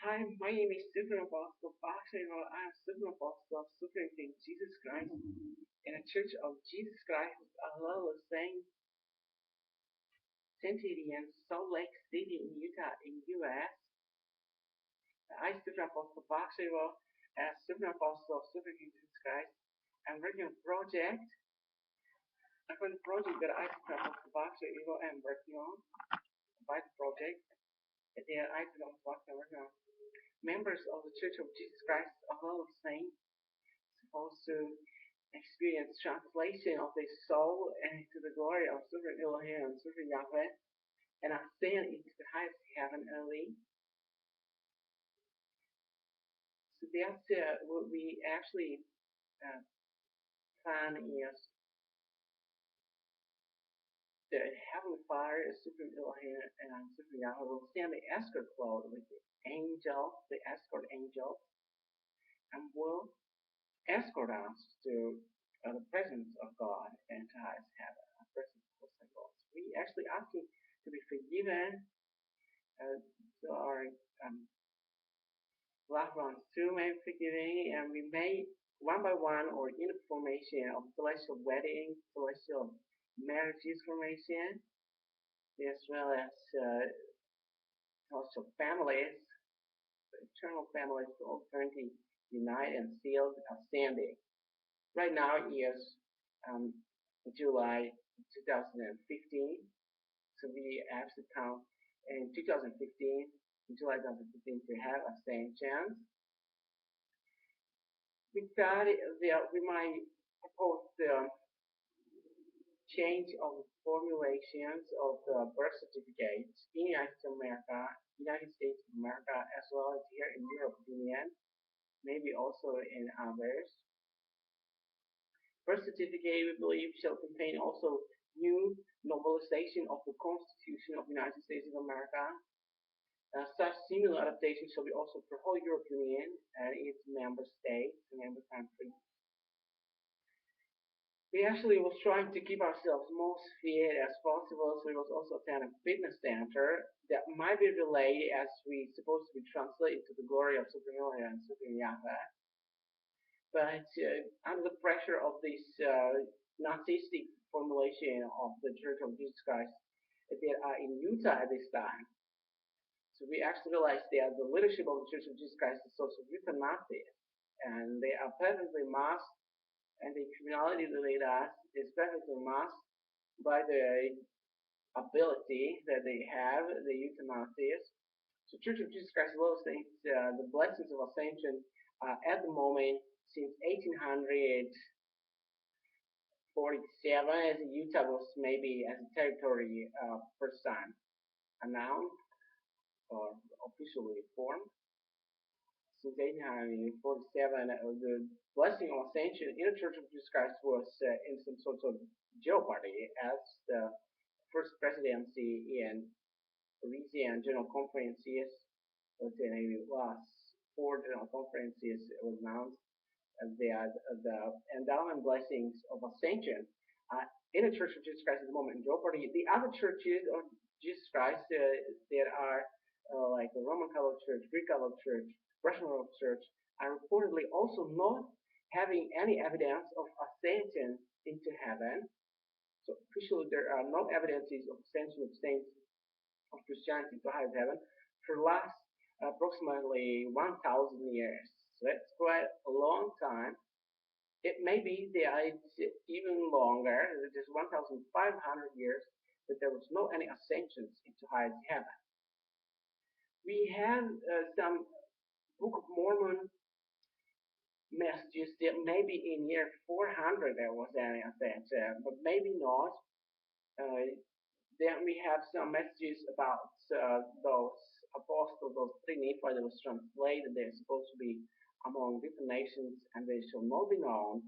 Hi, my name is Stephen Apostle Baksay. I am Stephen Apostle of Supreme King Jesus Christ in a Church of Jesus Christ of Latter Saint City in Salt Lake City in Utah in U.S. I Stephen Apostle Baksay as Stephen Apostle of Supreme King Jesus Christ. I'm working on a project. I'm on the project that I Stephen Apostle Baksay am working on. By the project, there I Stephen Apostle Baksay am working on. Members of the Church of Jesus Christ of Latter Saint supposed to experience translation of their soul into the glory of Super Elohim and Super Yahweh and ascend into the highest heaven early. So that's what we actually plan is the Heavenly Father, Super Elohim and Super Yahweh will send the escort cloud with the angels, the escort angels, and will escort us to the presence of God and to highest heaven, the presence of God. So we actually asking to be forgiven to our loved ones too, may forgiving, and we may one by one or in the formation of celestial wedding, celestial marriages formation, as well as celestial families, eternal families, all eternity united and sealed, ascending. Right now is July 2015, so we have to count in 2015, July 2015, to have a same chance. We thought that we might propose the change of the formulations of the birth certificates in United States of America, as well as here in Europe Union, maybe also in others. Birth certificate, we believe, shall contain also new novelization of the Constitution of the United States of America. Such similar adaptations shall be also for whole European Union and its member states, member countries. We actually was trying to keep ourselves most fit as possible, so we was also attend a fitness center that might be delayed as we supposed to be translated to the glory of Super Elohim and Super Yahweh. But under the pressure of this Nazistic formulation of the Church of Jesus Christ that are in Utah at this time, so we actually realized that the leadership of the Church of Jesus Christ is also Utah Nazis, and they are perfectly masked, and the criminality that they does is perfectly masked by the ability that they have, the Utah Nazis. So Church of Jesus Christ Latter Saint the blessings of ascension at the moment since 1847, as Utah was maybe as a territory first time announced or officially formed. Since 1847, the blessing of ascension in the Church of Jesus Christ was in some sort of jeopardy as the first presidency in Louisiana General Conferences, let's say maybe it was 4 General Conferences was announced that the endowment blessings of ascension in the Church of Jesus Christ at the moment in jeopardy. The other churches of Jesus Christ that are like the Roman Catholic Church, Greek Catholic Church, Russian Orthodox Church, are reportedly also not having any evidence of ascension into heaven. So officially there are no evidences of ascension of saints of Christianity to higher heaven for the last approximately 1,000 years. So that's quite a long time. It may be that it's even longer, it is 1,500 years, that there was no any ascensions into highest heaven. We have some Book of Mormon messages that maybe in year 400 there was any ascension, but maybe not. Then we have some messages about those apostles, those 3 Nephi that was translated. They're supposed to be among different nations and they shall not be known.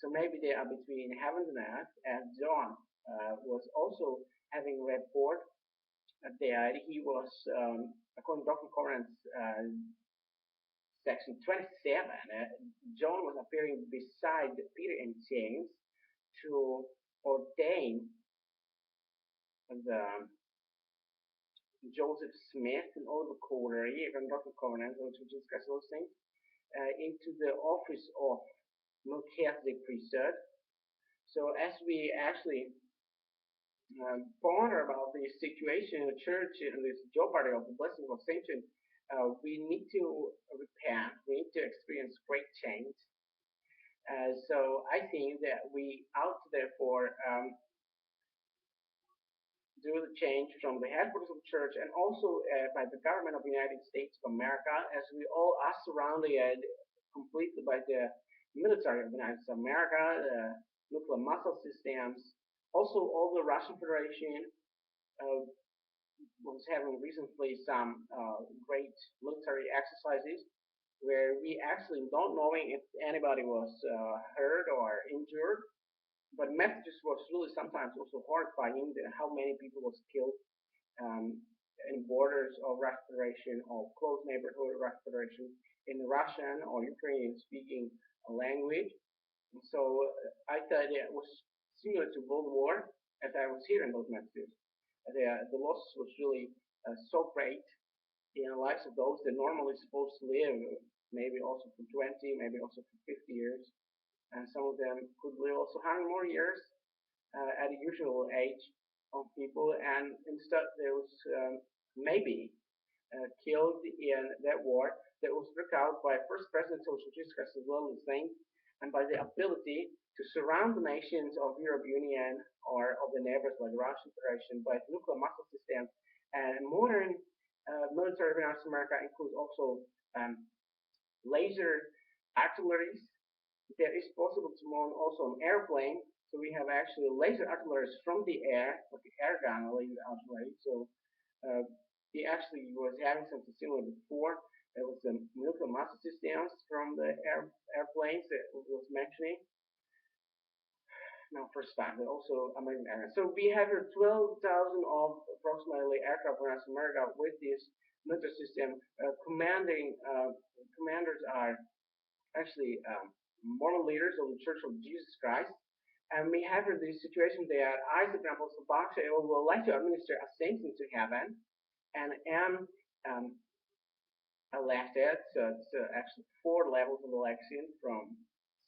So maybe they are between heaven and earth, as John was also having a report that he was, according to Doctrine Covenants, section 27, John was appearing beside Peter and James to ordain the Joseph Smith and Oliver Cordery and Dr. Covenant, to discuss those things, into the office of Melchizedek priesthood. So as we actually ponder about the situation in the church and this jeopardy of the blessing of sanctity, we need to repent. We need to experience great change. So I think that we ought to therefore do the change from the headquarters of the church and also by the government of the United States of America, as we all are surrounded completely by the military of the United States of America, the nuclear missile systems, also all the Russian Federation was having recently some great military exercises where we actually don't knowing if anybody was hurt or injured, but messages was really sometimes also horrifying how many people was killed in borders of Russian Federation or close neighborhood of Russian Federation in Russian or Ukrainian speaking language. And so I thought it was similar to World War as I was hearing those messages. The loss was really so great in the lives of those that normally supposed to live maybe also for 20, maybe also for 50 years. And some of them could live also 100 more years at the usual age of people. And instead, there was maybe killed in that war that was broke out by first President Jesus Christ as well as saying, and by the ability to surround the nations of Europe Union or of the neighbors like the Russian Federation by nuclear missile systems. And modern military of America includes also laser artilleries. There is possible to mount also an airplane. So we have actually laser artilleries from the air, like the air gun laser artillery. So he actually was having something similar before. There was the nuclear missile systems from the airplanes that was mentioning. No, first time, but also American Airlines. So we have here 12,000 of approximately aircraft around America with this military system. Commanders are actually moral leaders of the Church of Jesus Christ. And we have here this situation that I, for example, Ivo Baksay will like to administer ascension to heaven and am elected. So it's actually 4 levels of election from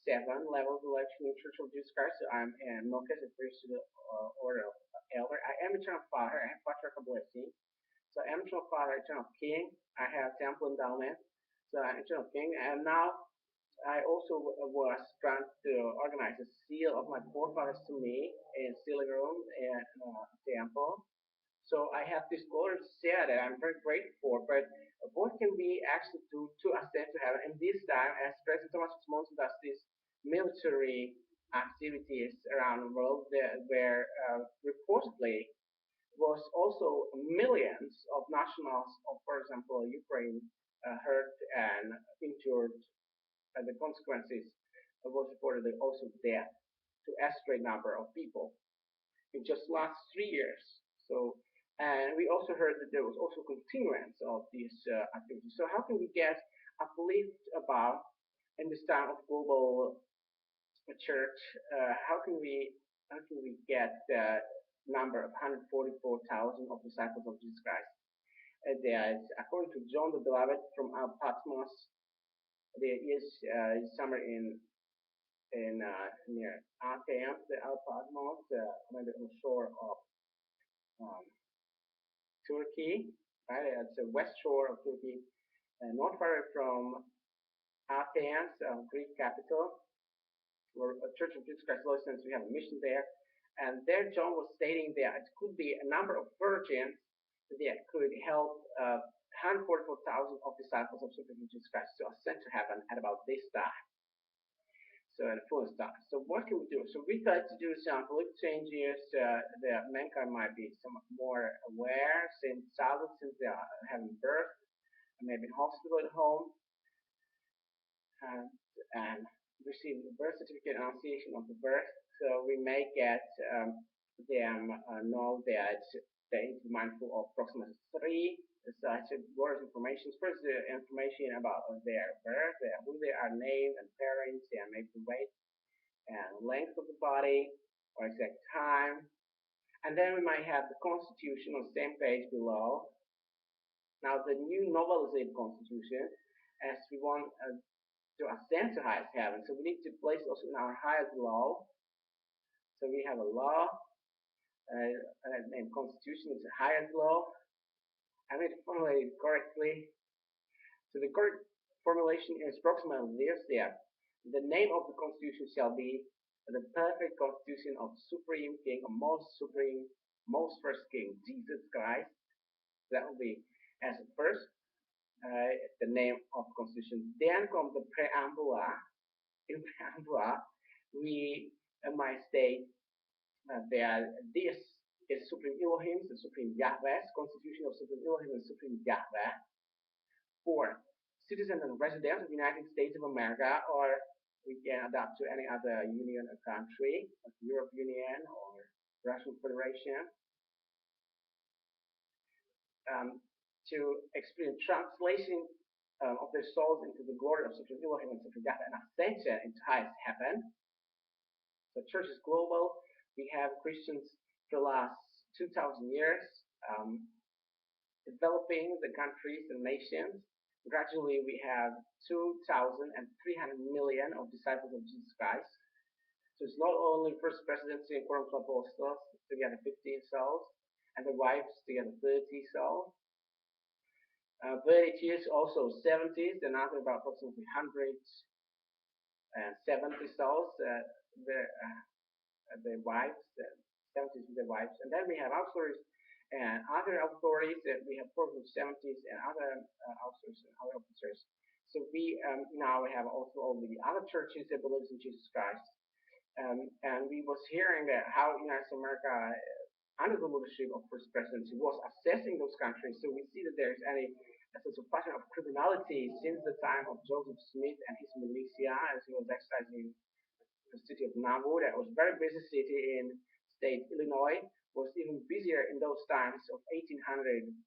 7 levels of election in the Church of Jesus Christ. So I'm a Melchizedek priesthood order of elder. I am eternal father. I have patriarchal blessing. So I am eternal father, eternal king. I have temple endowment. So I'm eternal king. And now I also was trying to organize a seal of my forefathers to me in sealing room and temple. So I have this glory to share that I'm very grateful for. But what can we actually do to ascend to heaven? And this time, as President Thomas Monson does these military activities around the world, where reportedly was also millions of nationals of, for example, Ukraine hurt and injured. And the consequences was reported also death to estimate number of people in just last 3 years. So, and we also heard that there was also continuance of these activities. So how can we get uplift above in this time of global church? How can we get the number of 144,000 of disciples of Jesus Christ? That according to John the Beloved from Patmos, there is somewhere in near Athens, the Patmos, on the shore of Turkey, right? It's the west shore of Turkey, not far from Athens, Greek capital. Where a Church of Jesus Christ Lessons, we have a mission there, and there John was stating that it could be a number of virgins that could help 144,000 of disciples of Jesus Christ to ascend to heaven at about this time. So at the fullest time. So what can we do? So we thought to do some political changes that mankind might be somewhat more aware since childhood, since they are having birth, maybe in hospital at home, and receive the birth certificate annunciation of the birth. So we may get them know that they need to be mindful of approximately 3 such words information. First, the information about their birth, who they are named, and parents, and maybe the weight and length of the body, or exact time. And then we might have the constitution on the same page below, Now, the new novelized constitution, as we want to ascend to highest heaven, so we need to place also in our highest law. So we have a law, and constitution is the highest law. I need to formulate it correctly. So the correct formulation is approximately this: yeah. The name of the constitution shall be the perfect constitution of supreme king, or most supreme, most first king, Jesus Christ. That will be as first the name of the constitution. Then comes the preambula. In preambula, we might state that this is Supreme Elohim, the Supreme Yahweh, Constitution of Supreme Elohim and Supreme Yahweh, for citizens and residents of the United States of America, or we can adapt to any other union or country, like Europe Union or Russian Federation, to experience translation of their souls into the glory of Supreme Elohim and Supreme Yahweh and ascension into highest heaven. The church is global. We have Christians for the last 2,000 years, developing the countries and nations. Gradually, we have 2,300 million of disciples of Jesus Christ. So it's not only first presidency and quorum of apostles to get 15 souls, and the wives to get 30 souls. But it is also 70s, another about approximately 170 souls, the wives, 70s with the wives. And then we have auxiliaries and other authorities, that we have 70s and other auxiliaries and other officers. So we now have also all the other churches that believe in Jesus Christ. And we was hearing that how United States of America, under the leadership of First Presidency, was assessing those countries. So we see that there is a sort of pattern of criminality since the time of Joseph Smith and his militia, as he was exercising the city of Nauvoo. That was a very busy city in state Illinois. Was even busier in those times of 1840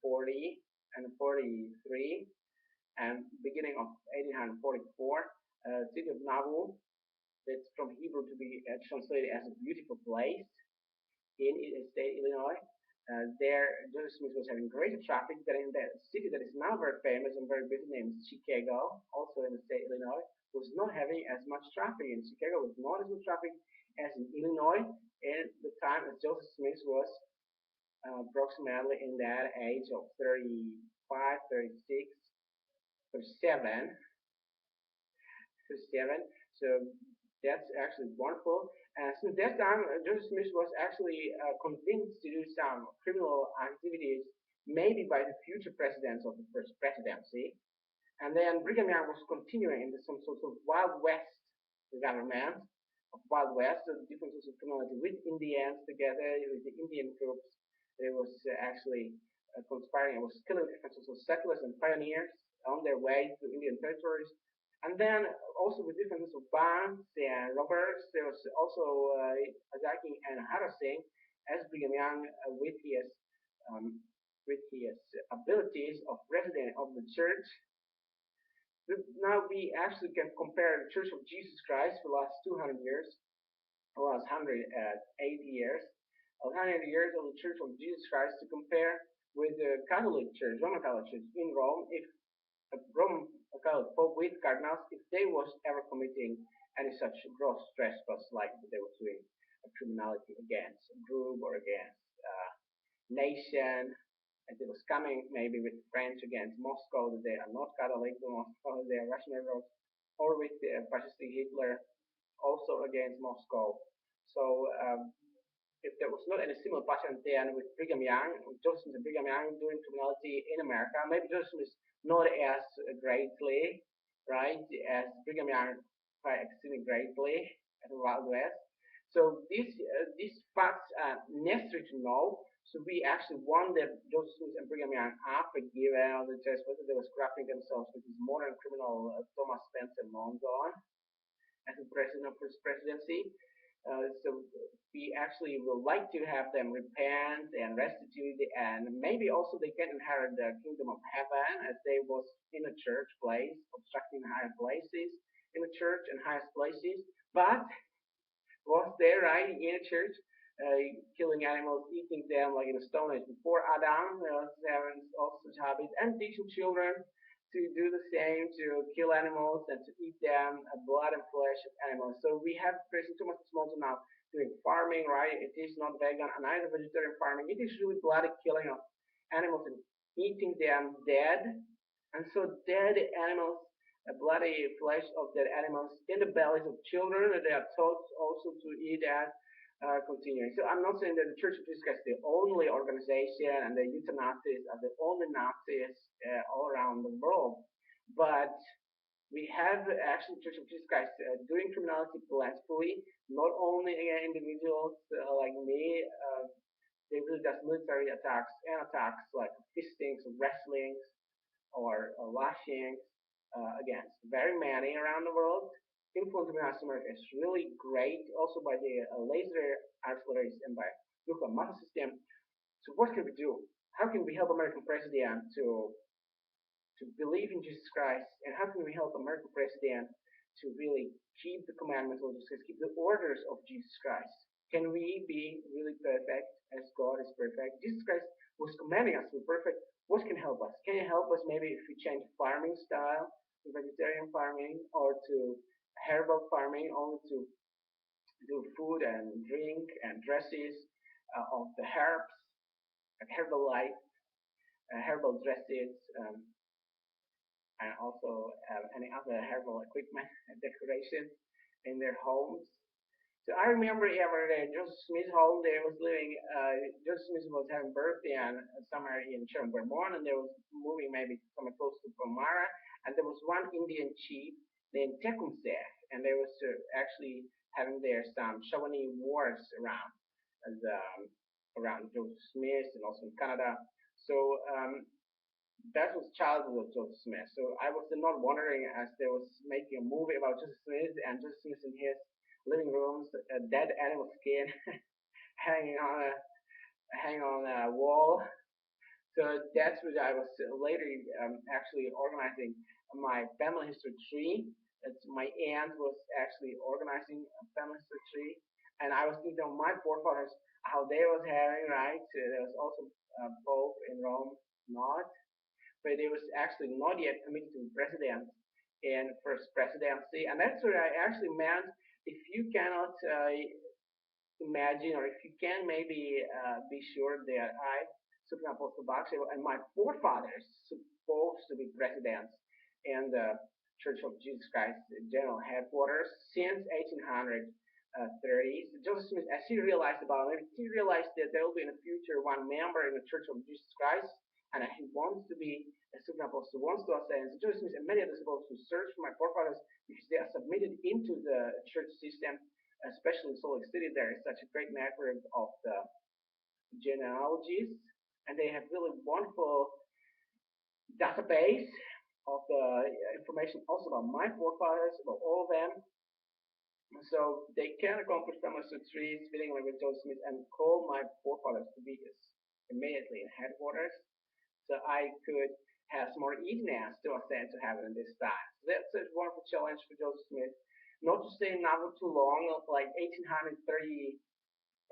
and 43, and beginning of 1844. City of Nauvoo, that's from Hebrew to be translated as a beautiful place in state Illinois. There, Joseph Smith was having greater traffic than in that city that is now very famous and very busy, named Chicago, also in the state Illinois, was not having as much traffic. In Chicago was not as much traffic as in Illinois at the time as Joseph Smith was approximately in that age of 35, 36, 37. So that's actually wonderful. Since that time, Joseph Smith was actually convinced to do some criminal activities, maybe by the future presidents of the first presidency. And then Brigham Young was continuing in some sort of Wild West government of Wild West, so different sorts of criminality with Indians together, with the Indian groups. They was actually conspiring and was killing different sorts of settlers and pioneers on their way to Indian territories. And then also with different sorts of bands and robbers, there was also attacking and harassing as Brigham Young with his abilities of president of the church. Now we actually can compare the Church of Jesus Christ for the last 200 years, or last 180 years, 100 years of the Church of Jesus Christ to compare with the Catholic Church, Roman Catholic Church in Rome. If a Roman Catholic Pope with cardinals, if they was ever committing any such gross trespass like they were doing a criminality against a group or against a nation, and it was coming maybe with French against Moscow, that they are not Catholic, Moscow, they are Russian Arabs, or with fascistic Hitler, also against Moscow. So if there was not any similar pattern then with Brigham Young, Joseph and Brigham Young doing criminality in America, maybe Joseph is not as greatly, right, as Brigham Young quite exceeding greatly at the Wild West. So these facts are necessary to know. So we actually won that Joseph Smith and Brigham Young up given all the test whether they was corrupting themselves with this modern criminal Thomas Spencer Monzon as the president of his presidency. So we actually would like to have them repent and restitute, and maybe also they can inherit the kingdom of heaven as they was in a church place, obstructing higher places in the church and highest places. But was there right in a church killing animals, eating them like in the Stone Age before Adam, having all such habits, and teaching children to do the same, to kill animals and to eat them, blood and flesh of animals. So we have person too much small to now doing farming, right? It is not vegan and either vegetarian farming. It is really bloody killing of animals and eating them dead. And so dead animals, bloody flesh of dead animals in the bellies of children, they are taught also to eat that continuing. So I'm not saying that the Church of Jesus Christ is the only organization and the euthanazists are the only Nazis all around the world, but we have actually Church of Jesus Christ doing criminality plentifully, not only individuals like me. They really does military attacks and attacks like fistings, wrestlings, or lashings against very many around the world. Influence of United America is really great, also by the laser artilleries and by nuclear missile system. So what can we do? How can we help American president to believe in Jesus Christ, and how can we help American president to really keep the commandments of Jesus Christ, keep the orders of Jesus Christ? Can we be really perfect as God is perfect? Jesus Christ was commanding us to be perfect. What can help us? Can it help us maybe if we change farming style to vegetarian farming or to herbal farming, only to do food and drink and dresses of the herbs, herbal life, herbal dresses, and also any other herbal equipment and decorations in their homes. So I remember every day Joseph Smith's home. There was living. Joseph Smith was having birthday and somewhere in Sherman, Vermont, and they was moving maybe somewhere close to Palmyra. And there was one Indian chief named Tecumseh, and they was actually having there some Shawnee wars around, as, around Joseph Smith and also in Canada. So that was childhood of Joseph Smith. So I was not wondering as they was making a movie about Joseph Smith and Joseph Smith in his living rooms, a dead animal skin hanging on a wall. So that's what I was later actually organizing my family history tree. It's my aunt was actually organizing a family history tree, and I was thinking of my forefathers how they was having right. There was also Pope in Rome, not, but it was actually not yet committed to president in first presidency, and that's what I actually meant. If you cannot imagine, or if you can maybe be sure that I, Supreme Apostle Baksay, and my forefathers supposed to be presidents in the Church of Jesus Christ General Headquarters since 1830s. Joseph Smith, as he realized about it, he realized that there will be in the future one member in the Church of Jesus Christ, and he wants to be a Supreme Apostle, wants to ascend. So Joseph Smith and many others supposed to search for my forefathers because they are submitted into the church system, especially in Salt Lake City. There is such a great network of the genealogies, and they have really wonderful database of the information also about my forefathers, about all of them. So they can accomplish family trees fitting with Joseph Smith and call my forefathers to be immediately in headquarters, so I could have some more easiness to ascend to heaven in this time. So that's a wonderful challenge for Joseph Smith. Not to stay not too long, like 1830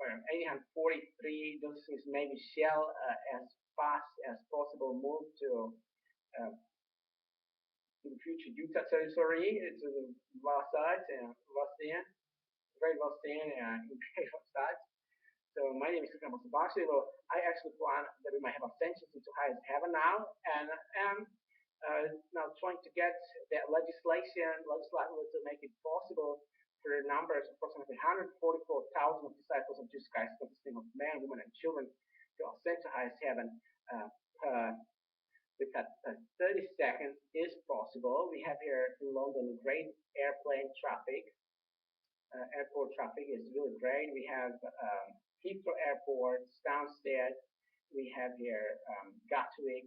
or 1843, Joseph Smith maybe shall as fast as possible move to the future Utah territory, to the Wasatch and Wesleyan, Great Wesleyan and Great Wasatch. So my name is Apostle Baksay. Well, I actually plan that we might have ascensions into highest heaven now, and am now trying to get that legislature to make it possible for numbers approximately 144,000 disciples of Jesus Christ, consisting of men, women, and children, to ascend to highest heaven. With that 30 seconds is possible. We have here in London great airplane traffic. Airport traffic is really great. We have Heathrow Airport, Stansted. We have here Gatwick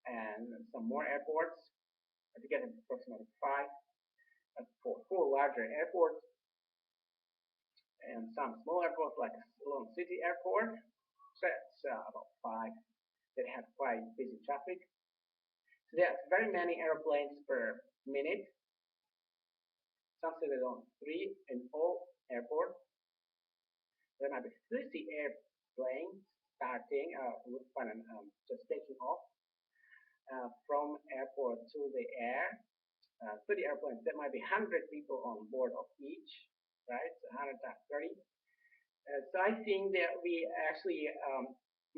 and some more airports. Together, approximately four larger airports, and some small airports like London City Airport. So that's about 5 that have quite busy traffic. So there's very many airplanes per minute. Some say there's only 3 in all airports. there might be 30 airplanes starting with fun and just taking off from airport to the air. 30 airplanes, there might be 100 people on board of each, right? So 100 times 30. So I think that we actually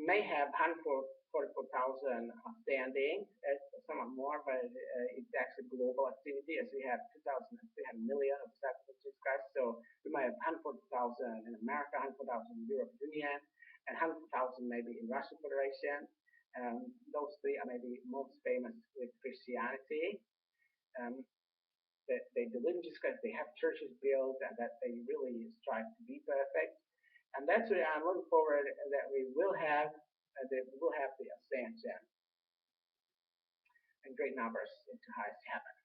may have 144,000 standing, somewhat more, but it's actually global activity as we have 2,300 million of subscribers. So we might have 140,000 in America, 140,000 in European Union, and 100,000 maybe in Russian Federation. Those three are maybe most famous with Christianity. That they believe in Jesus Christ, they have churches built, and that they really strive to be perfect. And that's why I'm looking forward that we will have the ascension in great numbers into highest heaven.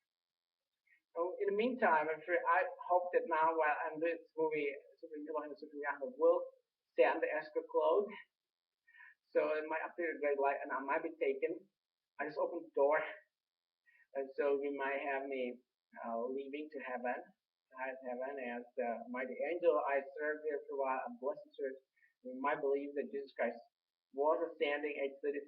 So in the meantime, I hope that now while I'm doing this movie, will stand the escrow close. So it might appear a great light, and I might be taken. I just opened the door, and so we might have me leaving to heaven. Heaven as the mighty angel I served there for a while, a blessed church. We might believe that Jesus Christ was ascending age 33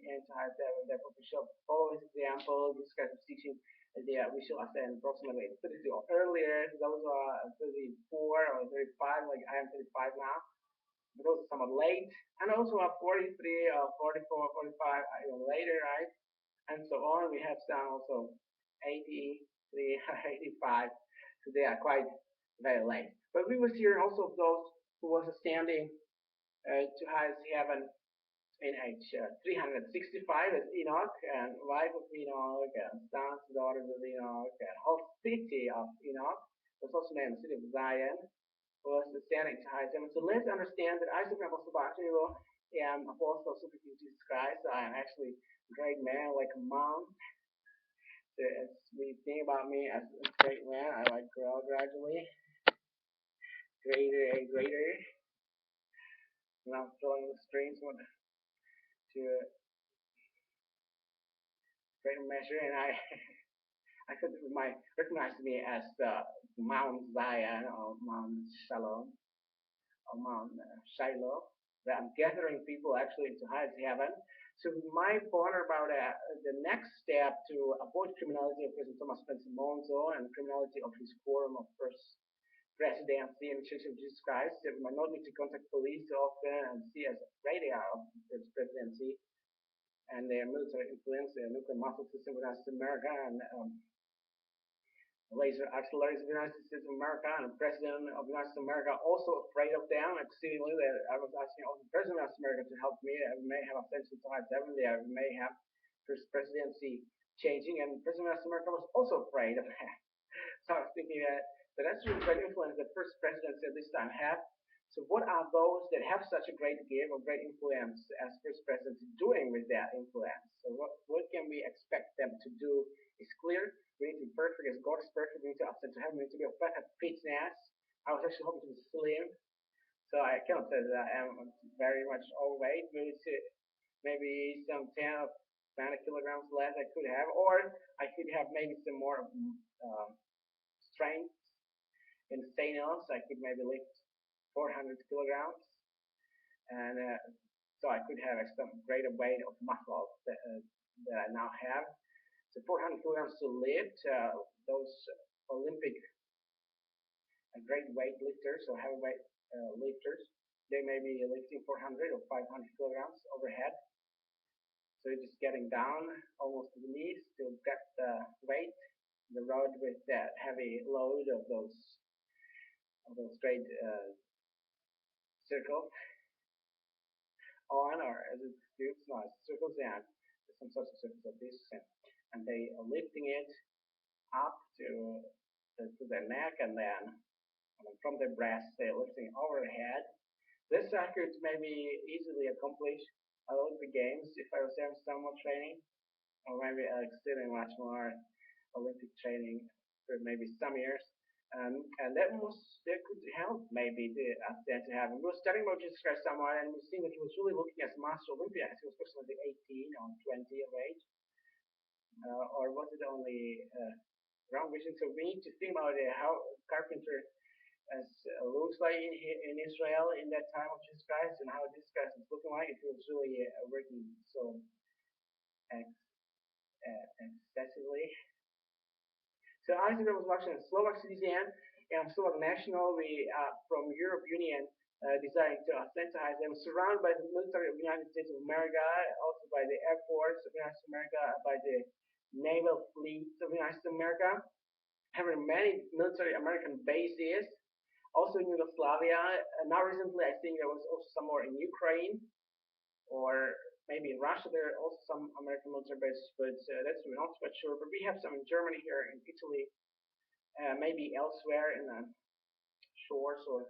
into highest heaven. Therefore, we shall follow his example. Jesus Christ was teaching that we shall ascend approximately 32 or earlier. Those are 34 or 35, like I am 35 now. But those are somewhat late. And also 43 or 44, 45 even later, right? And so on. We have some also 83, 85. So they are quite very late. But we will hear also of those who was ascending to highest heaven in age 365 as Enoch, and wife of Enoch, and sons, daughters of Enoch, and whole city of Enoch was also named the city of Zion, was ascending to highest heaven. So let's understand that I, Super Apostle Baksay, am Apostle of Super King Jesus Christ. I am actually a great man, like a monk. As we think about me as a great man, I like grow gradually, greater and greater. And I'm filling the streams to a greater measure, and I could might recognize me as Mount Zion or Mount Shalom or Mount Shiloh, that I'm gathering people actually into highest heaven. So my point about the next step to avoid criminality of President Thomas Spencer Monzo and criminality of his quorum of first presidency in the Church of Jesus Christ, we might not need to contact police often and see as great they are of the first presidency and their military influence, their nuclear missile system with America, and laser artillery of the United States of America, and the President of the United States of America also afraid of them. Exceedingly, that I was asking also the President of America to help me. I may have a ascension to high heaven there. We may have first presidency changing, and the President of America was also afraid of that. So I was thinking that that's really great influence that first presidency at this time have. So what are those that have such a great gift or great influence as first presidents doing with that influence? So what can we expect them to do is clear. We need to be perfect as God is perfect. We need to ascend to heaven. We need to be a fitness. I was actually hoping to be slim. So I cannot say that I am very much overweight. Maybe some 10 or 20 kilograms less I could have. Or I could have maybe some more strength in stainless. I could maybe lift 400 kilograms. And so I could have some greater weight of muscle that I now have. So 400 kilograms to lift, those Olympic great weight lifters or heavyweight lifters, they may be lifting 400 or 500 kilograms overhead. So you're just getting down almost to the knees to get the weight, the road with that heavy load of those straight circles on, or as it's used, no, circles and some sorts of circles of this, and they are lifting it up to their neck, and then from their breast they're lifting overhead. This I could maybe easily accomplish at Olympic Games if I was having some more training, or maybe extending much more Olympic training for maybe some years. And that could help maybe the ascent to heaven. We were studying about Jesus Christ somewhat, and we've seen that he was really looking as Master Olympian. He was approximately 18 or 20 of age, or was it only wrong vision? So we need to think about how carpenter as looks like in Israel in that time of Jesus Christ, and how Jesus Christ is looking like. It was really working so excessively. So Isaac was watching a Slovak citizen and Slovak national. We from Europe Union deciding to authenticize them, surrounded by the military of the United States of America, also by the Air Force of the United States of America, by the naval fleet of the United States of America, having many military American bases, also in Yugoslavia. Now recently, I think there was also somewhere in Ukraine, or maybe in Russia. There are also some American military bases, but that's we're not quite sure. But we have some in Germany, here in Italy, maybe elsewhere in the shores or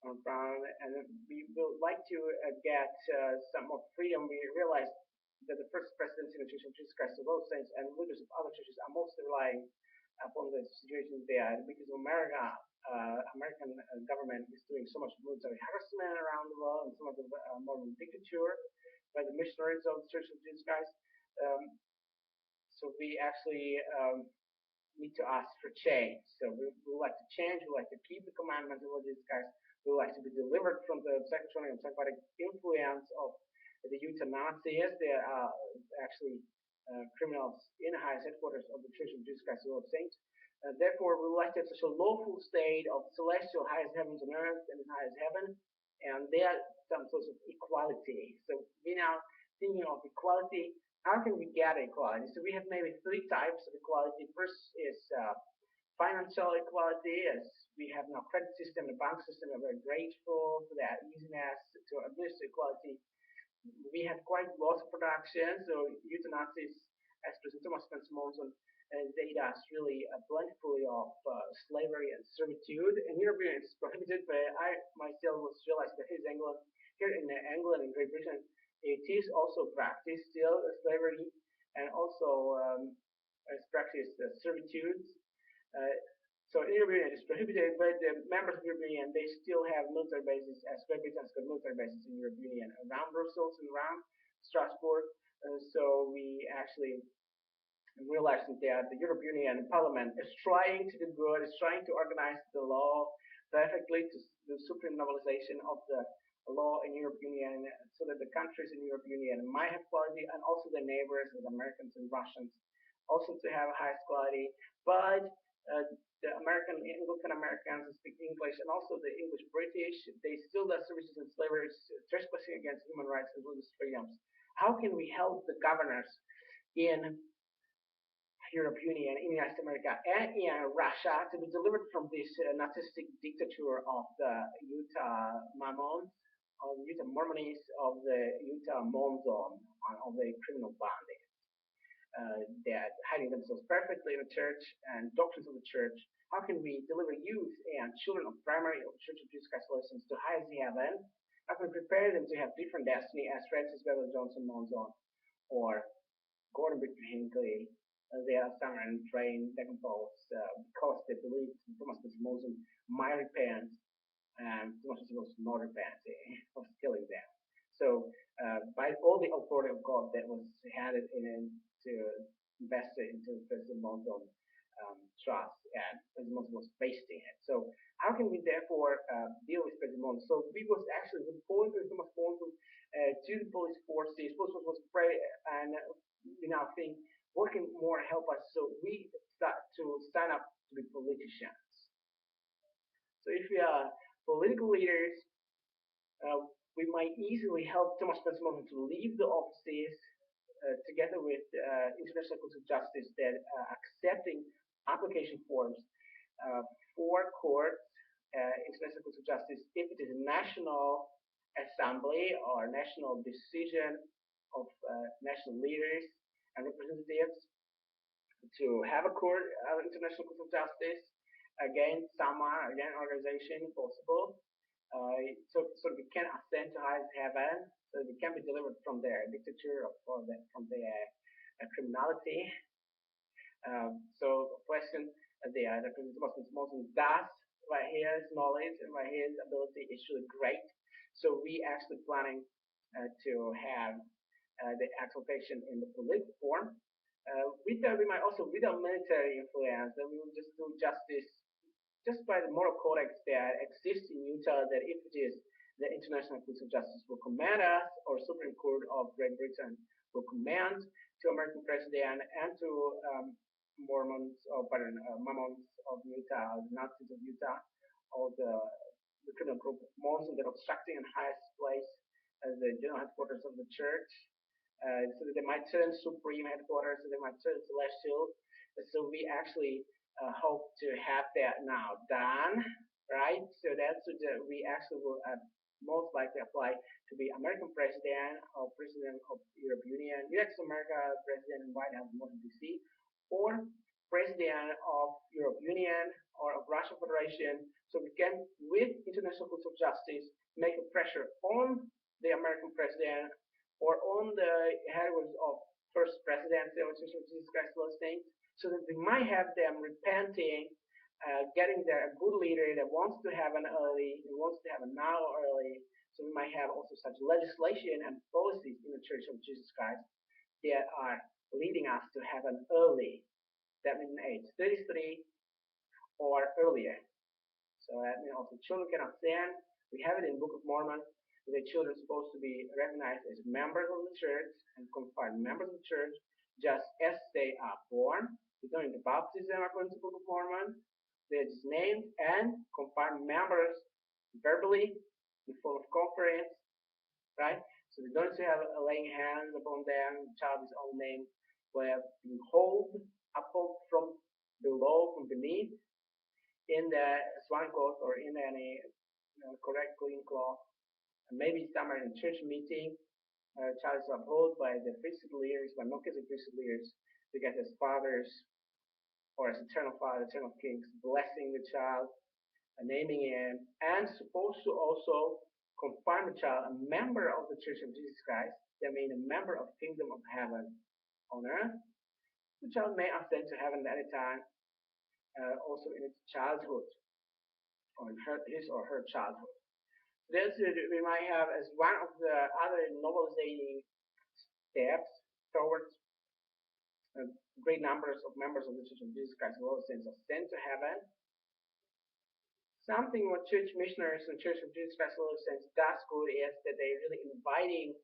on ground. And we would like to get some more freedom. We realized that the first presidency in the Church of Jesus Christ of all saints and leaders of other churches are mostly relying upon the situation there because America, American government is doing so much military harassment around the world and so much of modern dictature by the missionaries of the Church of Jesus Christ. So we actually need to ask for change. So we would like to change. We would like to keep the commandments of Jesus Christ. We would like to be delivered from the psychotronic and psychotic influence of the Utah Nazis. They are actually criminals in the highest headquarters of the Church of Jesus Christ of all saints. Therefore, we would like to have such a lawful state of celestial highest heavens and earth and highest heaven, and there some sort of equality. So we now thinking of equality. How can we get equality? So we have maybe three types of equality. First is financial equality, as we have now credit system and bank system are very grateful for that easiness to administer equality. We have quite lots of production, so Utah Nazis, as President Thomas Spence Monson, data is really plentifully of slavery and servitude. In Europe, it's prohibited, but I myself was realized that here in England and Great Britain, it is also practiced still slavery, and also it's practiced servitude. So in Europe it is prohibited, but the members of the European Union, they still have military bases, as Great Britain has got military bases in the European Union around Brussels and around Strasbourg. So we actually realizing that the European Union Parliament is trying to do good, is trying to organize the law perfectly to the supreme novelization of the law in European Union so that the countries in the European Union might have quality, and also the neighbors, the Americans and Russians, also to have highest quality. But the American, Anglican Americans who speak English, and also the English British, they still do services in slavery, trespassing against human rights and religious freedoms. How can we help the governors in European Union, in United America, and in Russia to be delivered from this Nazistic dictature of the Utah Mormons, of the Utah Mormonists, of the Utah Monzon, of the criminal bandits that hiding themselves perfectly in the church and doctrines of the church. How can we deliver youth and children of primary of Church of Jesus Christ lessons to highest heaven? How can we prepare them to have different destiny as Francis Beverly Johnson Monzon or Gordon Bickford Hinckley? They are summer and trained decimals because they believe Thomas Monson might repent and Thomas Monson not repent of killing them. So by all the authority of God that was handed in to invested into President Monson trust, and President Monson was wasting it. So how can we therefore deal with President Monson? So we was actually reporting to Thomas Monson to the police forces. Police was afraid, and we now think what can more help us? So we start to sign up to be politicians. So if we are political leaders, we might easily help Thomas Spence Monson to leave the offices together with International Court of Justice that accepting application forms for courts, International Court of Justice, if it is a national assembly or national decision of national leaders and representatives to have a court, International Court of Justice against someone, against organization, possible. So we can ascend to highest heaven, so we can be delivered from their dictature or from their criminality. So question there, the President Monson does by his knowledge and by his ability is really great. So we actually planning to have the exaltation in the political form. We might also, without military influence, that we will just do justice just by the moral codex that exists in Utah, that if it is the International Court of Justice will command us, or Supreme Court of Great Britain will command to American president and to Mormons, or Mormons of Utah, the Nazis of Utah, or the criminal group of Mormons that are obstructing in highest place as the general headquarters of the church. So that they might turn supreme headquarters, so they might turn celestial. So we actually hope to have that now done, right? So that's what we actually will most likely apply to be American president or president of European Union, U.S. America president in White House, Washington D.C., or president of European Union or of Russian Federation. So we can, with International Court of Justice, make a pressure on the American president or on the headquarters of first presidency of Jesus Christ listening, so that we might have them repenting, getting there a good leader that wants to have an early, who wants to have a now early. So we might have also such legislation and policies in the Church of Jesus Christ that are leading us to have an early, that means age 33 or earlier. So that means also children cannot sin. We have it in the Book of Mormon. The children are supposed to be recognized as members of the church and confirmed members of the church just as they are born. During the baptism, according to the Book of Mormon, they're just named and confirmed members verbally in form of conference, right? So they don't have laying hands upon them. The child is all named where being held up from below, from beneath, in the swan coat or in any correct clean cloth. And maybe somewhere in church meeting, child is upheld by the priesthood leaders, by Melchizedek priesthood leaders, to get his fathers or his eternal father, eternal kings, blessing the child, naming him, and supposed to also confirm the child a member of the Church of Jesus Christ. That means a member of the kingdom of heaven on earth. The child may ascend to heaven at any time, also in its childhood, or in his or her childhood. This we might have as one of the other novelizing steps towards great numbers of members of the Church of Jesus Christ will ascend to heaven. Something what church missionaries and Church of Jesus Christ will ascend does good is that they're really inviting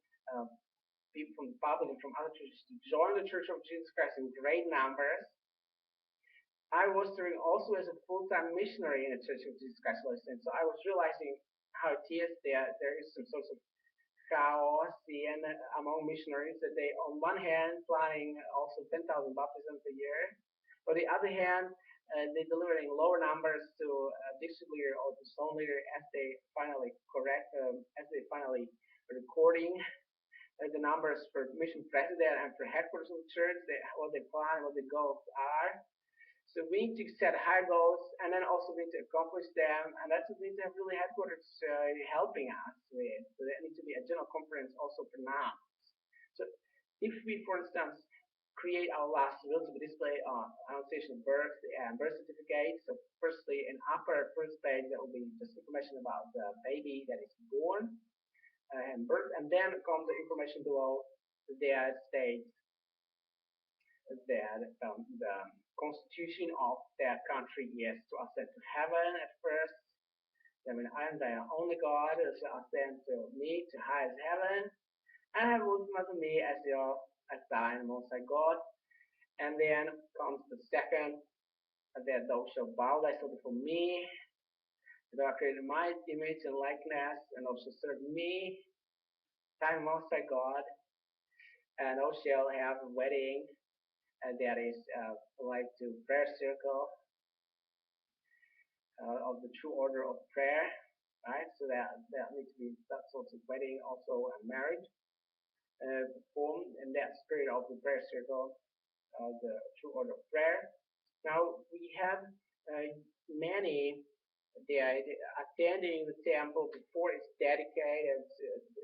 people from the public and from other churches to join the Church of Jesus Christ in great numbers. I was serving also as a full-time missionary in the Church of Jesus Christ will ascend, so I was realizing how it is that there is some sort of chaos among missionaries, that they on one hand planning also 10,000 baptisms a year, on the other hand they're delivering lower numbers to district leader or to zone leader as they finally recording the numbers for mission president and for headquarters of the church, what they plan, what the goals are. So we need to set high goals, and then also we need to accomplish them, and that's what we need to have really headquarters helping us with. So there needs to be a general conference also pronounced. So if we, for instance, create our last will to be displayed on annotation of birth and birth certificate. So firstly, in upper first page, there will be just information about the baby that is born and birth, and then comes the information below that states that the constitution of that country is to ascend to heaven at first. I mean, I am the only God, so ascend to me to highest heaven, and have ultimately me as thine most high God. And then comes the second, that thou shalt bow thyself before me, that thou created my image and likeness, and thou shalt serve me, thy most high God, and thou shalt have a wedding. And that is like to prayer circle of the true order of prayer, right? So that needs to be that sort of wedding, also a marriage performed in that spirit of the prayer circle of the true order of prayer. Now we have many attending the temple before it's dedicated.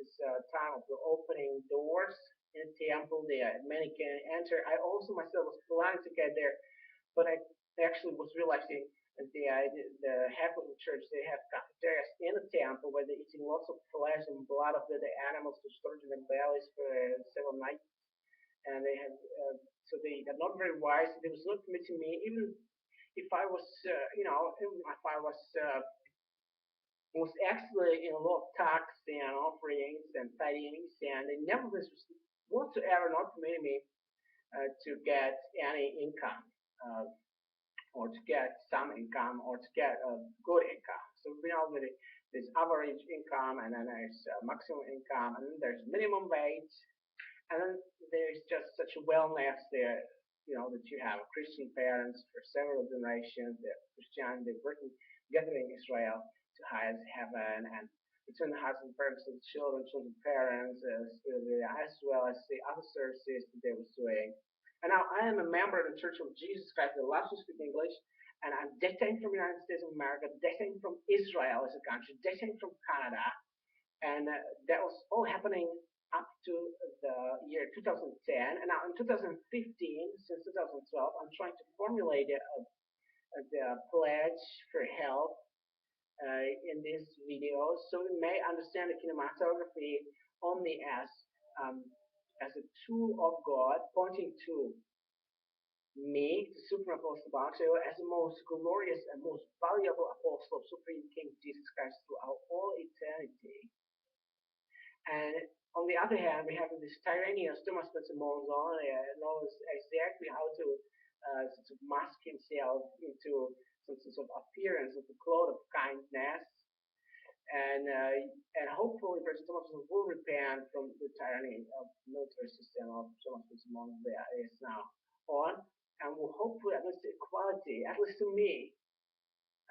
It's a time of the opening doors in the temple. Many can enter. I also myself was planning to get there, but I actually was realizing that the head of the church, they have cafeterias in the temple where they're eating lots of flesh and blood of the animals to store in their bellies for several nights, and they have so they are not very wise. They was not permitting me, even if I was, if I was actually in a lot of tax and offerings and tithings, and they never was whatsoever not permitting me to get any income, uh, or to get some income, or to get a good income. So there's average income, and then there's maximum income, and then there's minimum wage, and then there's just such a wellness there, that you have Christian parents for several generations, that Christianity working together in Israel to highest heaven, and between the husband parents and children, children parents, as well as the other services that they were doing. And now I am a member of the Church of Jesus Christ that loves to speak English, and I'm destined from the United States of America, destined from Israel as a country, destined from Canada, and that was all happening up to the year 2010. And now in 2015, since 2012, I'm trying to formulate the pledge for help in this video, so we may understand the kinematography only as a tool of God pointing to me, the Supreme Apostle Baksay, as the most glorious and most valuable apostle of Supreme King Jesus Christ throughout all eternity. And on the other hand, we have this tyrannous Thomas Monzon, knows exactly how to sort of mask himself into some sort of appearance of the cloth of kindness, and hopefully President Thomas will repent from the tyranny of the military system of Thomas Monzon that is now on, and will hopefully at least equality, at least to me,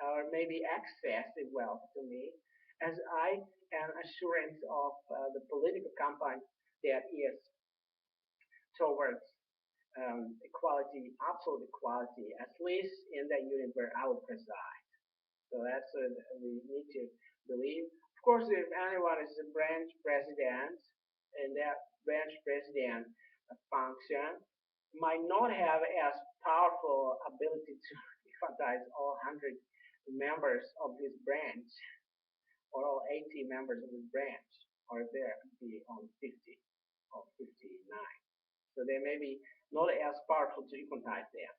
or maybe access the wealth to me, as I am assurance of the political campaign that is towards equality, absolute equality, at least in the unit where I will preside. So that's what we need to believe. Of course, if anyone is a branch president, and that branch president function might not have as powerful ability to empathize all 100 members of this branch, or all 80 members of this branch, or there be on 50 or 59. So they may be not as powerful to empathize them,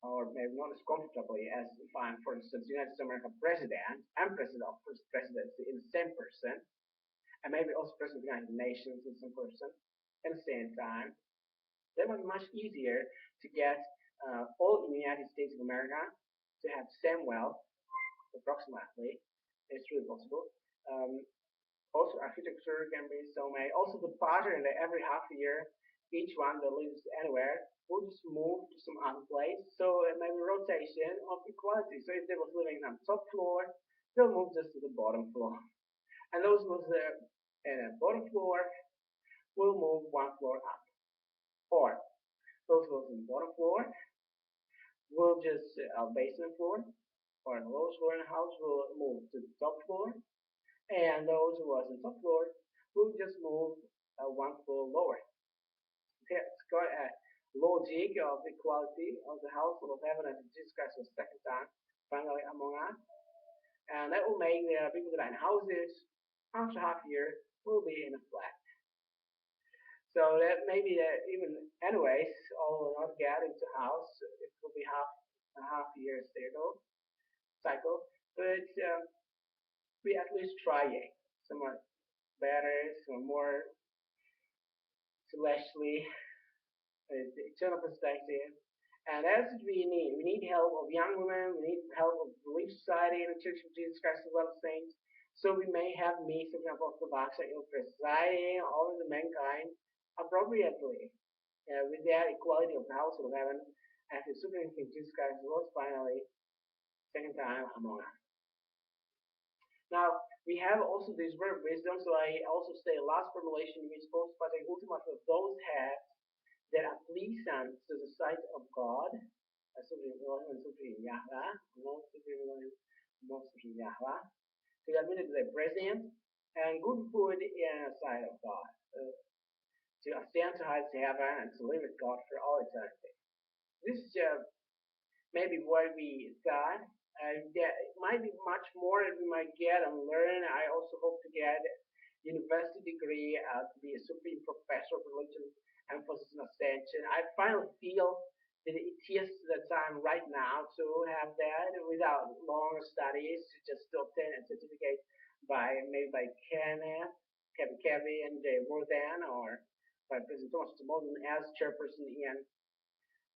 or maybe not as comfortably as if I'm, for instance, United States of America president and president of first presidency in the same person, and maybe also president of the United Nations in some person at the same time. That would be much easier to get all in the United States of America to have the same wealth, approximately. It's really possible. Also, architecture can be so made. Also, the pattern that every half year, each one that lives anywhere will just move to some other place. So it may be rotation of equality. So if they was living on the top floor, they'll move just to the bottom floor. And those who was in the bottom floor will move one floor up. Or those who was in the bottom floor will just basement floor, or the lowest floor in the house will move to the top floor, and those who was in the top floor will just move one floor lower. That's quite a logic of equality of the household of heaven as Jesus Christ was second time finally among us, and that will make the people that are in houses after half year will be in a flat. So that maybe that even anyways, all will not get into house. It will be a half year cycle, but we at least trying somewhat better, some more celestially, eternal perspective. And that's what we need. We need help of young women. We need help of the Relief Society and the Church of Jesus Christ as well as saints. So we may have me, Supreme Apostle Baksay, presiding over the mankind appropriately, with that equality of the household of heaven, as the Supreme King Jesus Christ was finally second time among us. Now, we have also this word of wisdom, so I also say last formulation, we supposed to partake ultimately of those heads that are pleasant to the sight of God, Supreme Yahweh, Supreme Yahweh, to admit their presence and good food in the sight of God, to ascend to highest heaven and to live with God for all eternity. This is maybe what we thought. It might be much more that we might get and learn. I also hope to get a university degree to be a supreme professor of religion, emphasis on ascension. I finally feel it is the time right now to have that without long studies, just to obtain a certificate maybe by Kevin J. Morgan, or by President Thomas Morgan as chairperson in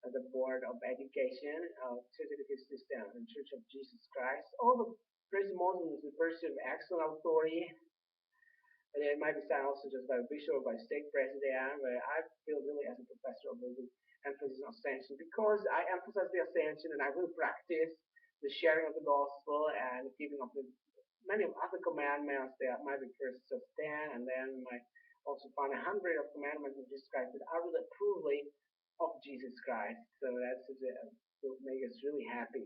the Board of Education of Certificate System in Church of Jesus Christ. Although President Morgan is the person of excellent authority, and it might be signed also just by a bishop or by stake president, but I feel really as a professor of really emphasis on ascension because I emphasize the ascension and I will practice the sharing of the gospel and keeping of the many other commandments that might be first just 10 and then might also find 100 of commandments of Jesus Christ that are really approving of Jesus Christ. So that's will make us really happy.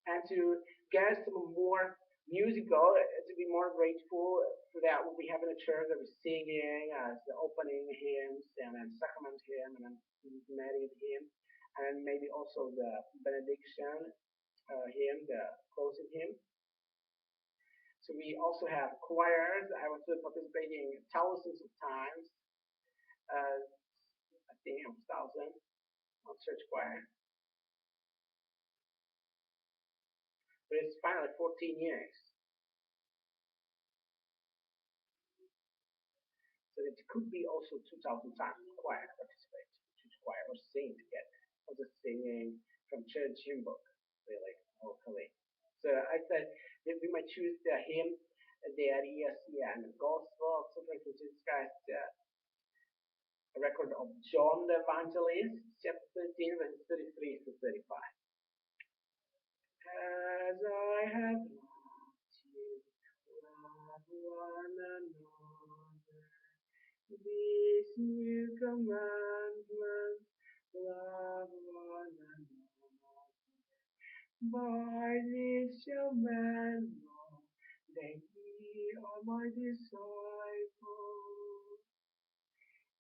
And to get some more musical, to be more grateful for that what we have in the church that we're singing as the opening hymns and then sacrament hymn and then mediated hymn, and maybe also the benediction hymn, the closing hymn. So we also have choirs. I was participating thousands of times, I think 1,000 on church choir. But it's finally 14 years. So it could be also 2,000 times choir participate, church choir, or sing together, or just singing from church hymn book, really, locally. So I said that we might choose the hymn that is, and the gospel of suffering from Jesus Christ, a record of John the Evangelist, chapter 13, verses 33 to 35. As I have loved you, love one another. This new commandment, love one another. By this shall men know that ye are my disciples,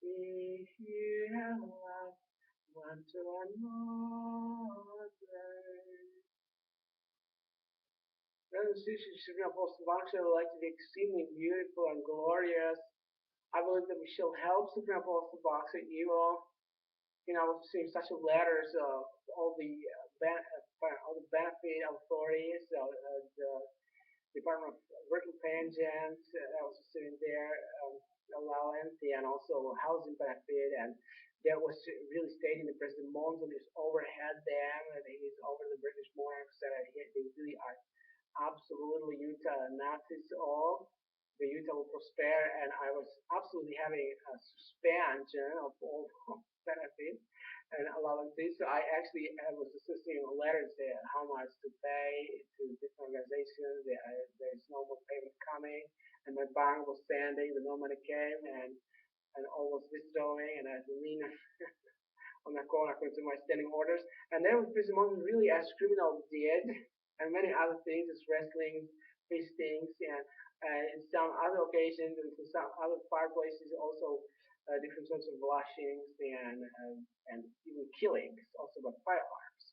if you have loved one to another. Brothers and sisters, Supreme Apostle Baksay would like to be exceedingly beautiful and glorious. I believe that we shall help Supreme Apostle Baksay Ivo, seeing such letters of all the benefit authorities, the Department of Working Pensions, also sitting there, allowance, and also housing benefit, and that was really stating that President Monson is overhead them, and he's over the British monarchs, that they really are absolutely Utah Nazis all. The Utah will prosper, and I was absolutely having a suspension of all benefits and allowances. So I actually was assisting in letters there how much to pay to different organizations. There's no more payment coming, and my bank was sending, but no money came, and all was withdrawing, and I had to lean on the corner according to my standing orders. And then with President Monson really as criminal did, and many other things, as wrestling, fistings, and in some other occasions, and in some other fireplaces, also different sorts of lashings and even killings, also by firearms.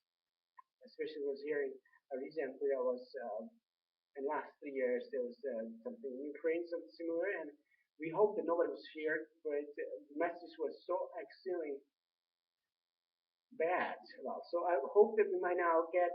Especially was hearing recently, there was in the last 3 years there was something in Ukraine, something similar, and we hope that nobody was feared, but the message was so extremely bad. So I hope that we might now get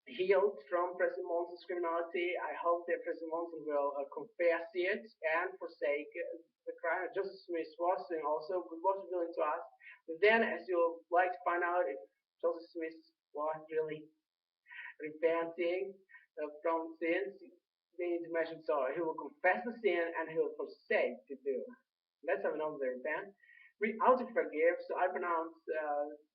healed from President Monson's criminality. I hope that President Monson will confess it and forsake the crime. Joseph Smith was and also was willing to ask. But then, as you'll like to find out, if Joseph Smith was really repenting from sins, they need to mention sorry. He will confess the sin and he will forsake to do. That's how we know they repent. We ought to forgive. So I pronounce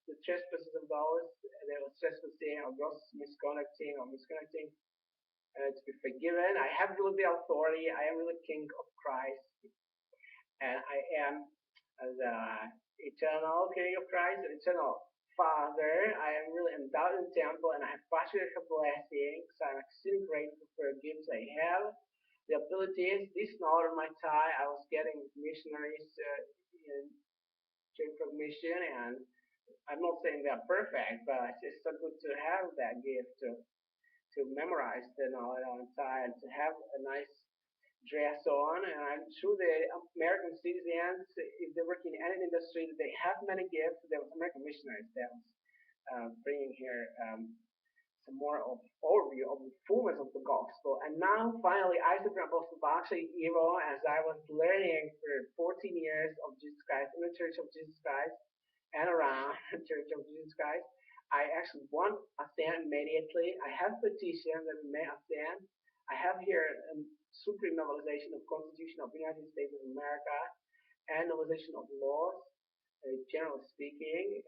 the trespasses of those that was trespassing or gross misconducting to be forgiven. I have really the authority. I am really King of Christ, and I am the eternal King of Christ, the eternal Father. I am really endowed in the temple, and I have partially her blessings. So I'm extremely grateful for the gifts I have, the abilities. This knowledge of my tie I was getting missionaries in Jacob Mission, and I'm not saying they're perfect, but it's so good to have that gift to memorize the knowledge on tie and to have a nice dress on, and I'm sure the American citizens, if they work in any industry, they have many gifts. There was American missionaries that was bringing here some more of overview of the fullness of the gospel. And now, finally, I took Apostle Baksay Ivo, as I was learning for 14 years of Jesus Christ in the Church of Jesus Christ and around the Church of Jesus Christ. I actually want ascend immediately. I have petition that we may ascend. I have here a supreme novelization of Constitution of the United States of America and novelization of laws, generally speaking,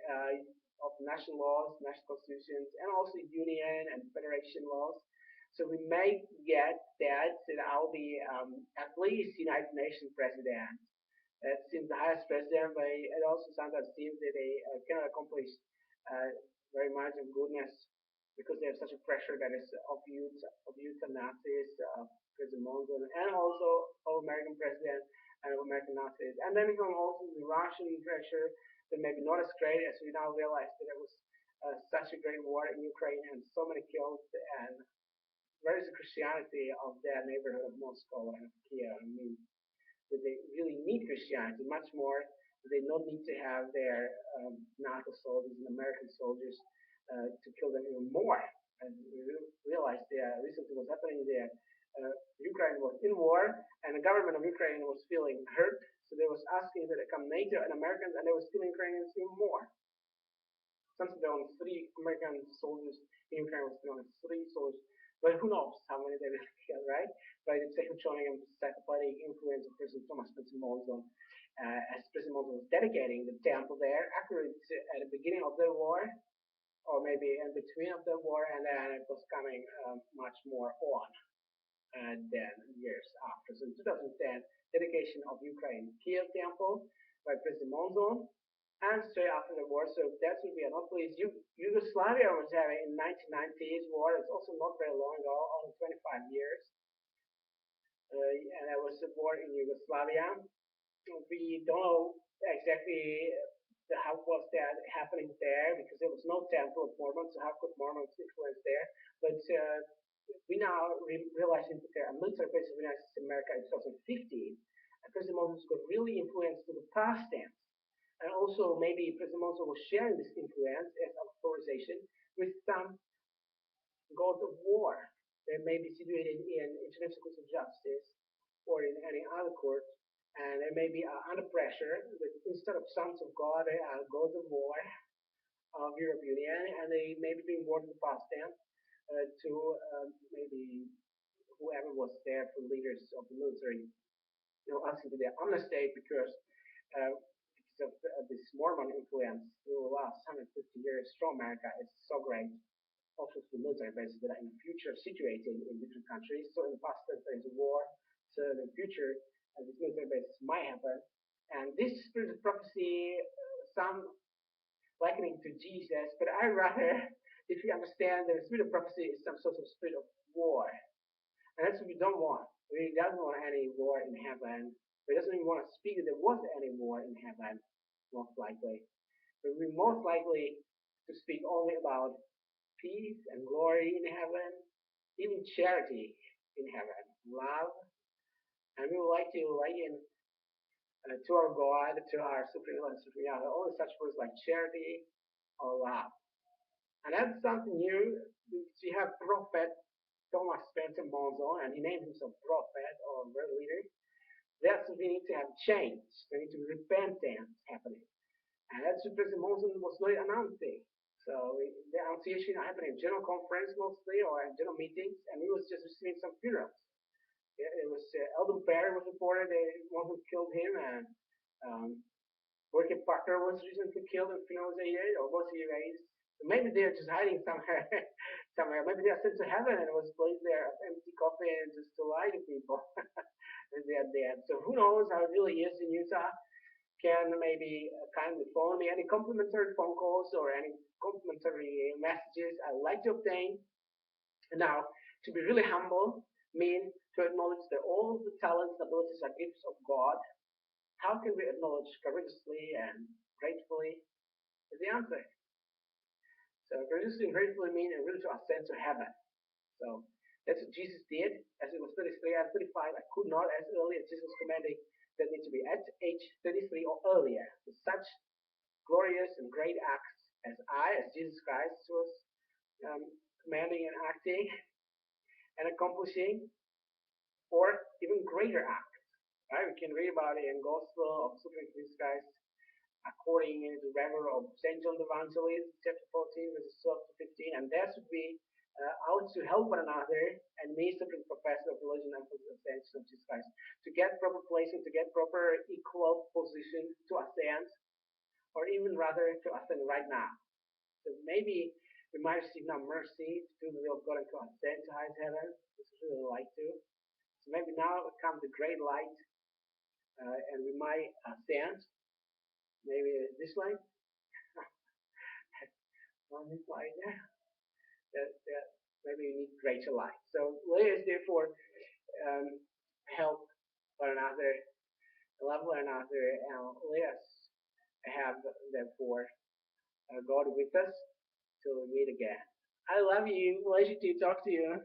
of national laws, national constitutions, and also union and federation laws. So we may get that I'll be at least United Nations president. That seems the highest president, but it also sometimes seems that they cannot accomplish very much of goodness because they have such a pressure that is of youth and Nazis, President Monson, and also of American president and of American Nazis. And then we can also the Russian pressure that maybe not as great as we now realize that it was such a great war in Ukraine and so many killed. And where is the Christianity of that neighborhood of Moscow and Kiev? I mean, that they really need Christianity much more. They don't need to have their NATO soldiers and American soldiers to kill them even more. And we realized recently what's happening there. Ukraine was in war, and the government of Ukraine was feeling hurt, so they was asking to become NATO and Americans, and they was killing Ukrainians even more. Something there only 3 American soldiers in Ukraine was killing 3 soldiers, but who knows how many they will kill, right? By the showing psychopathic influence of President Thomas Monson, as President Monson was dedicating the temple there, accurate at the beginning of the war, or maybe in between of the war, and then it was coming much more on than years after. So in 2010, dedication of Ukraine Kiev temple by President Monson, and straight after the war, so that would be another place. Yugoslavia was having in 1990s war. It's also not very long ago, only 25 years. And there was a war in Yugoslavia. We don't know exactly how was that happening there because there was no temple of Mormons, so how could Mormons influence there? But we now realize that there are military bases in the United States of America in 2015, and President Monson got really influenced to the past tense. And also maybe President Monson was sharing this influence as authorization with some gods of war that may be situated in international courts of justice or in any other court, and they may be under pressure. Instead of sons of God, they are gods of war of European Union, and they may be being warned in the past tense to maybe whoever was there for leaders of the military, asking to their amnesty because of this Mormon influence through the last 150 years from America is so great. Also to military bases that are in the future situated in different countries. So in the past there is a war, so in the future these military bases might happen. And this spirit of prophecy, some likening to Jesus, but I rather, if you understand that the spirit of prophecy is some sort of spirit of war. And that's what we don't want. We don't want any war in heaven. We doesn't even want to speak that there was any war in heaven, most likely. But we're most likely to speak only about peace and glory in heaven, even charity in heaven, love. And we would like to liken to our God, to our Supreme and Supreme God, all such words like charity or love. And that's something new. You have Prophet Thomas Spencer Monson, and he named himself prophet or world leader. That's what we need to have change. There need to be repentance happening. And that's what President Monson was not announcing. So the annunciation happened in general conference mostly or in general meetings, and he was just receiving some funerals. It was Eldon Perry was reported that Monson killed him, and Working Parker was recently killed in funerals they did, or was he raised? So maybe they're just hiding somewhere. Maybe they are sent to heaven and was placed there an empty coffin just to lie to people. And they are dead. So who knows how it really is in Utah? Can maybe kindly phone me any complimentary phone calls or any complimentary messages I'd like to obtain. Now, to be really humble means to acknowledge that all the talents and abilities are gifts of God. How can we acknowledge courageously and gratefully? Is the answer. So courageously and gratefully means really to ascend to heaven. So That's what Jesus did. As it was 33 and 35, I could not, as early as Jesus was commanding, that need to be at age 33 or earlier. With such glorious and great acts as Jesus Christ was commanding and acting and accomplishing, or even greater acts. Right? We can read about it in Gospel of Supreme Jesus Christ according to the record of St. John the Evangelist, chapter 14, verses 12 to 15, and there should be out to help one another and me, supreme professor of religion and philosophy of Jesus Christ, to get proper placement, to get proper equal position to ascend, or even rather to ascend right now. So maybe we might receive now mercy to do the will of God and to ascend to highest heaven, which we really like to. So maybe now comes the great light, and we might ascend. Maybe this light, on this light there. That maybe we need greater light. So let us therefore help one another, love one another, and let us have therefore God with us till we meet again. I love you. Pleasure to talk to you.